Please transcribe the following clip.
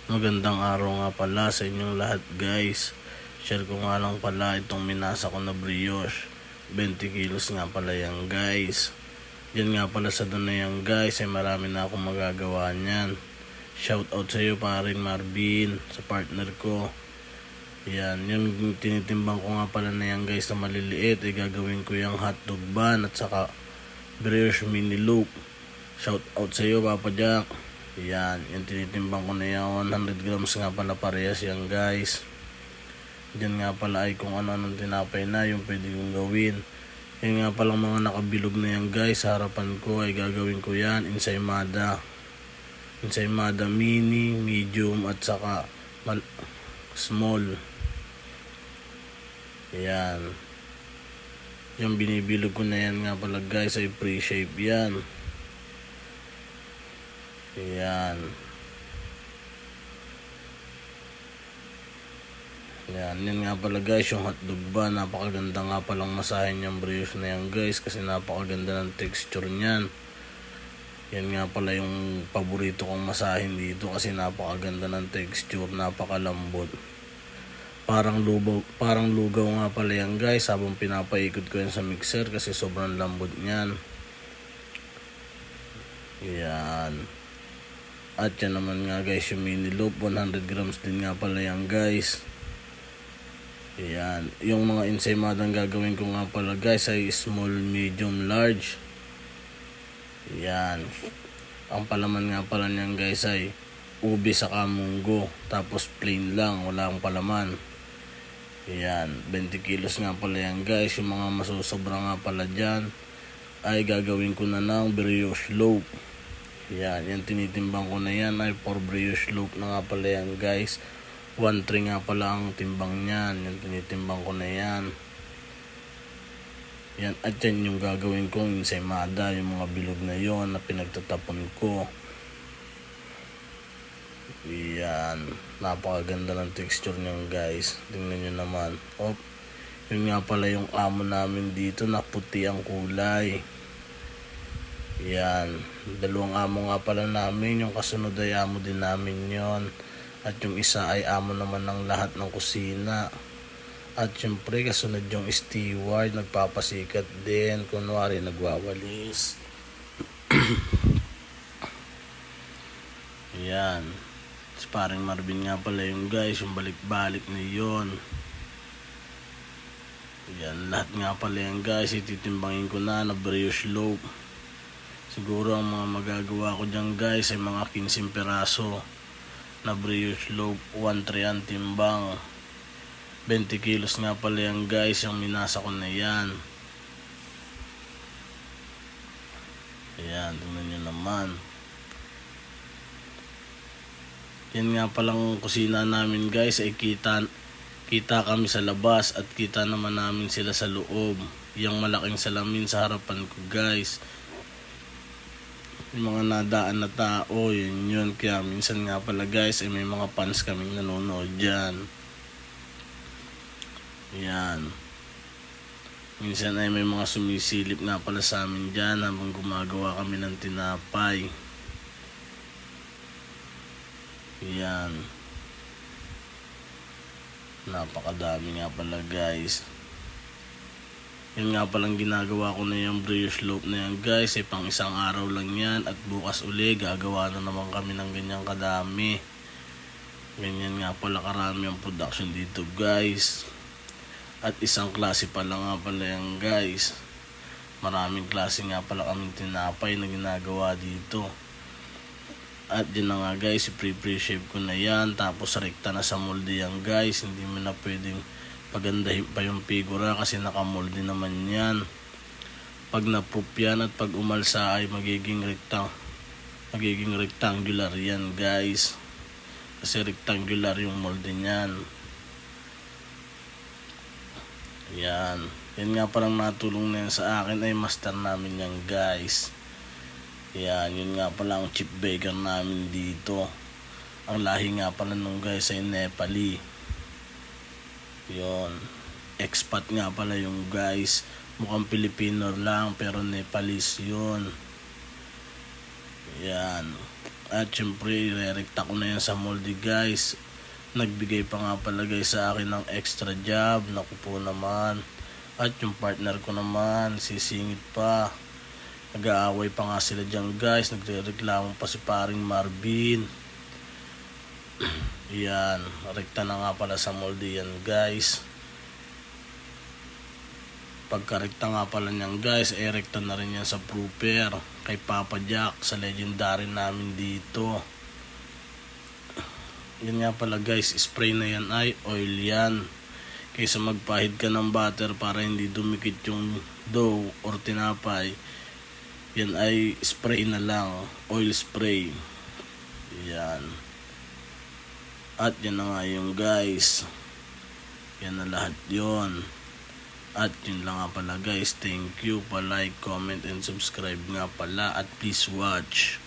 Magandang araw nga pala sa inyong lahat guys. Share ko nga lang pala itong minasa ko na brioche. 20 kilos nga pala yan guys. Yan nga pala sa doon na yan guys ay marami na akong magagawa niyan. Shout out sa iyo paring Marvin, sa partner ko. Yan, yung tinitimbang ko nga pala na yan guys na maliliit ay gagawin ko yung hotdog bun at saka brioche mini loaf. Shout out sa iyo Papa Jack. Yan, yung tinitimbang ko na yan, 100 grams nga pala parehas yan guys. Diyan nga pala ay kung ano-anong tinapay na yung pwede kong gawin. Yan nga palang mga nakabilog na yan guys, sa harapan ko ay gagawin ko yan, ensaymada. Ensaymada mini, medium at saka small. Yan. Yung binibilog ko na yan nga pala guys ay pre-shape yan. Yan. Yan nga pala guys yung hotdog ba. Napakaganda nga palang masahin yung brioche na yan guys. Kasi napakaganda ng texture niyan. Yan nga pala yung paborito kong masahin dito. Kasi napakaganda ng texture. Napakalambot. Parang lugaw nga pala yan guys. Habang pinapaikot ko yan sa mixer. Kasi sobrang lambot niyan. Yan. At yan naman nga guys yung mini loaf, 100 grams din nga pala yan guys. Yan. Yung mga ensaymadang gagawin ko nga pala guys ay small, medium, large. Yan. Ang palaman nga pala niyan guys ay ube saka munggo. Tapos plain lang, wala akong palaman. Yan. 20 kilos nga pala yan guys. Yung mga masusobra nga pala dyan ay gagawin ko na ng brioche loaf. Yan, yung tinitimbang ko na yan ay for brioche loaf na nga pala yan guys. 1-3 nga pala ang timbang niyan. Yung tinitimbang ko na yan. Yan, at yan yung gagawin kong ensaymada. Yung mga bilog na yon na pinagtatapon ko. Yan, napakaganda ng texture niyan guys. Tingnan nyo naman. Yun nga pala yung amo namin dito na puti ang kulay. Yan, dalawang amo nga pala namin. Yung kasunod ay amo din namin yon. At yung isa ay amo naman ng lahat ng kusina. At syempre kasunod yung steward, nagpapasikat din. Kunwari nagwawalis. Yan. Parang Marvin nga pala yung guys, yung balik-balik na yon. Yan, lahat nga pala yung guys, ititimbangin ko na brioche loaf. Siguro ang mga magagawa ko dyan guys ay mga 15 peraso na brioche loaf, 1-3 ang timbang. 20 kilos nga pala yan guys yung minasa ko na yan. Ayan, tingnan nyo naman. Yan nga palang kusina namin guys ay kita kami sa labas at kita naman namin sila sa loob. Yung malaking salamin sa harapan ko guys. Yung mga nadaan na tao, yun. Kaya minsan nga pala guys ay may mga fans kaming nanonood dyan. Yan. Minsan ay may mga sumisilip nga pala sa amin dyan habang gumagawa kami ng tinapay. Yan. Napakadami nga pala guys. Yun nga palang ginagawa ko na yung brioche loaf na yan guys ay pang isang araw lang yan. At bukas uli gagawa na naman kami ng ganyang kadami. Ganyan nga pala karami ang production dito guys. At isang klase pala nga pala yan guys. Maraming klase nga pala kaming tinapay na ginagawa dito. At yun na nga guys, i-pre-shape ko na yan. Tapos rekta na sa molde yan guys. Hindi mo na pwedeng pagandahin pa yung figura kasi nakamolde naman yan. Pag na-proof yan at pag umalsa ay magiging rectangular yan guys. Kasi rectangular yung molde niyan. Yan. Yan nga parang natulong na yan sa akin ay master namin yan guys. Yan, yun nga pala ang chip baker namin dito. Ang lahi nga pala nung guys ay Nepali. Yun. Expat nga pala yung guys. Mukhang Pilipino lang pero Nepalese yun. Yan. At syempre, re-recta ko na yan sa molde guys. Nagbigay pa nga pala guys sa akin ng extra job. Naku po naman. At yung partner ko naman, sisingit pa. Nag-aaway pa nga sila dyan guys. Nagre-reklamo pa si paring Marvin. Yan, rekta na nga pala sa molde yan guys. Pagkarekta nga pala niyan guys, rekta na rin yan sa proofer kay Papa Jack sa legendary namin dito. Yan nga pala guys, spray na yan ay oil yan. Kaysa magpahid ka ng butter para hindi dumikit yung dough or tinapay, yan ay spray na lang, oil spray. Yan. At yan na nga yung guys. Yan na lahat yon. At yun lang nga pala guys. Thank you. Pa-like, comment, and subscribe nga pala. At please watch.